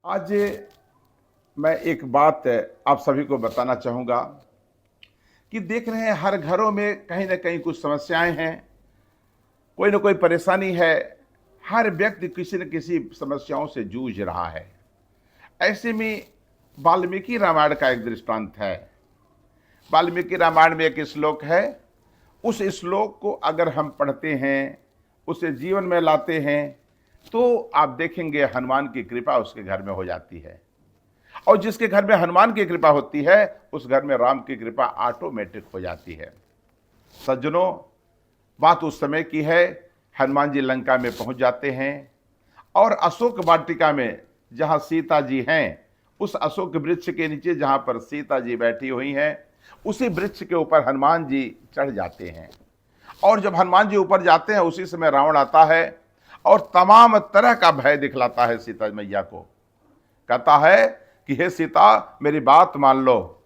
आज मैं एक बात आप सभी को बताना चाहूँगा कि देख रहे हैं हर घरों में कहीं न कहीं कुछ समस्याएँ हैं, कोई न कोई परेशानी है, हर व्यक्ति किसी न किसी समस्याओं से जूझ रहा है। ऐसे में वाल्मीकि रामायण का एक दृष्टांत है। वाल्मीकि रामायण में एक श्लोक है, उस श्लोक को अगर हम पढ़ते हैं, उसे जीवन में लाते हैं, तो आप देखेंगे हनुमान की कृपा उसके घर में हो जाती है। और जिसके घर में हनुमान की कृपा होती है, उस घर में राम की कृपा ऑटोमेटिक हो जाती है। सज्जनों, बात उस समय की है, हनुमान जी लंका में पहुंच जाते हैं और अशोक वाटिका में जहां सीता जी हैं, उस अशोक वृक्ष के नीचे जहां पर सीता जी बैठी हुई हैं, उसी वृक्ष के ऊपर हनुमान जी चढ़ जाते हैं। और जब हनुमान जी ऊपर जाते हैं, उसी समय रावण आता है और तमाम तरह का भय दिखलाता है सीता मैया को। कहता है कि हे सीता, मेरी बात मान लो,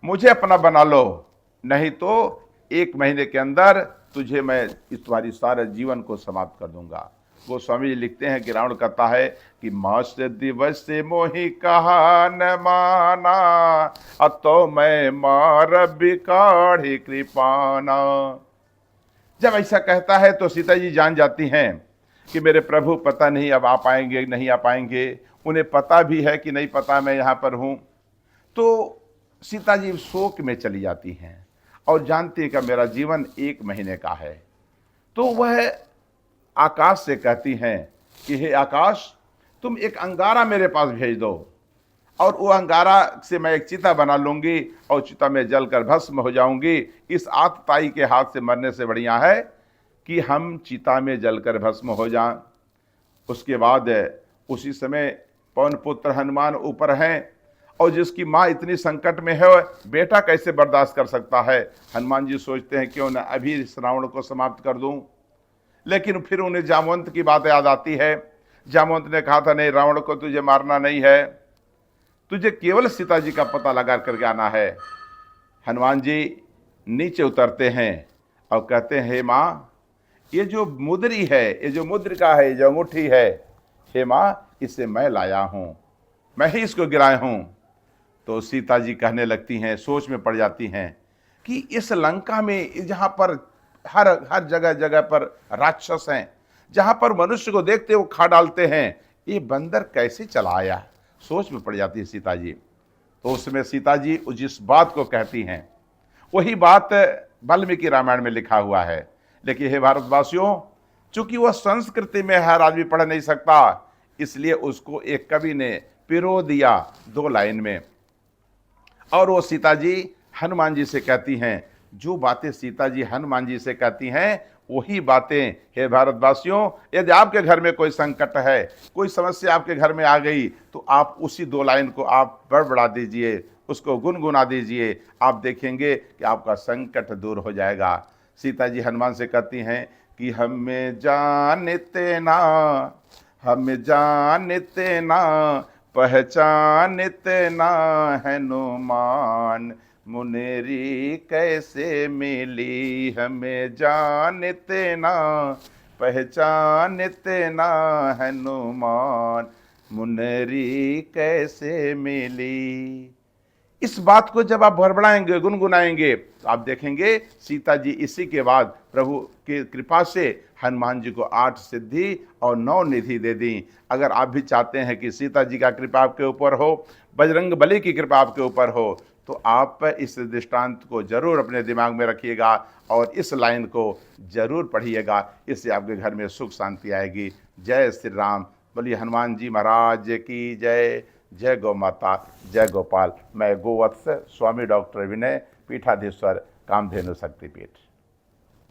मुझे अपना बना लो, नहीं तो 1 महीने के अंदर तुझे मैं इस तुम्हारी सारे जीवन को समाप्त कर दूंगा। गोस्वामी जी लिखते हैं कि रावण कहता है कि मास दिवस से मोहि कहा न माना, अतो मैं मार बिकाढ़ी कृपाना। जब ऐसा कहता है तो सीता जी जान जाती हैं कि मेरे प्रभु पता नहीं अब आ पाएंगे नहीं आ पाएंगे। उन्हें पता भी है कि नहीं पता मैं यहाँ पर हूँ। तो सीता जी शोक में चली जाती हैं और जानती है कि मेरा जीवन 1 महीने का है। तो वह आकाश से कहती हैं कि हे आकाश, तुम एक अंगारा मेरे पास भेज दो और वो अंगारा से मैं एक चिता बना लूंगी और चिता में जलकर भस्म हो जाऊंगी। इस आतताई के हाथ से मरने से बढ़िया है कि हम चिता में जलकर भस्म हो जाएं। उसके बाद उसी समय पवन पुत्र हनुमान ऊपर हैं और जिसकी माँ इतनी संकट में है, बेटा कैसे बर्दाश्त कर सकता है। हनुमान जी सोचते हैं क्यों न अभी इस रावण को समाप्त कर दूं। लेकिन फिर उन्हें जामवंत की बात याद आती है। जामवंत ने कहा था नहीं, रावण को तुझे मारना नहीं है, तुझे केवल सीता जी का पता लगा करके आना है। हनुमान जी नीचे उतरते हैं और कहते हैं हे माँ, ये जो मुद्री है, ये जो मुद्रिका है, जो अंगूठी है, हे माँ, इसे मैं लाया हूँ, मैं ही इसको गिराया हूँ। तो सीता जी कहने लगती हैं, सोच में पड़ जाती हैं कि इस लंका में जहाँ पर हर हर जगह जगह पर राक्षस हैं, जहाँ पर मनुष्य को देखते वो खा डालते हैं, ये बंदर कैसे चला आया। सोच में पड़ जाती है सीता जी। तो उसमें सीता जी जिस बात को कहती हैं, वही बात वाल्मीकि रामायण में लिखा हुआ है। लेकिन हे भारतवासियों, चूंकि वह संस्कृति में हर आदमी पढ़ नहीं सकता, इसलिए उसको एक कवि ने पिरो दिया 2 लाइन में। और वो सीता जी हनुमान जी से कहती हैं, जो बातें सीता जी हनुमान जी से कहती हैं, वही बातें हे भारतवासियों, यदि आपके घर में कोई संकट है, कोई समस्या आपके घर में आ गई, तो आप उसी 2 लाइन को आप बड़बड़ा दीजिए, उसको गुनगुना दीजिए। आप देखेंगे कि आपका संकट दूर हो जाएगा। सीता जी हनुमान से कहती हैं कि हमें जानते ना, हमें जानते ना, पहचानते ना हनुमान, मुनेरी कैसे मिली हमें जानते ना, पहचानते ना हनुमान, मुनेरी कैसे मिली। इस बात को जब आप बड़बड़ाएंगे, गुनगुनाएंगे, तो आप देखेंगे सीता जी इसी के बाद प्रभु की कृपा से हनुमान जी को 8 सिद्धि और 9 निधि दे दी। अगर आप भी चाहते हैं कि सीता जी का कृपा आपके ऊपर हो, बजरंग बली की कृपा आपके ऊपर हो, तो आप इस दृष्टांत को जरूर अपने दिमाग में रखिएगा और इस लाइन को जरूर पढ़िएगा। इससे आपके घर में सुख शांति आएगी। जय श्री राम। बोलिए हनुमान जी महाराज की जय। जय गौ माता, जय गोपाल। मैं गोवत्स स्वामी डॉक्टर विनय, पीठाधीश्वर, कामधेनु शक्तिपीठ।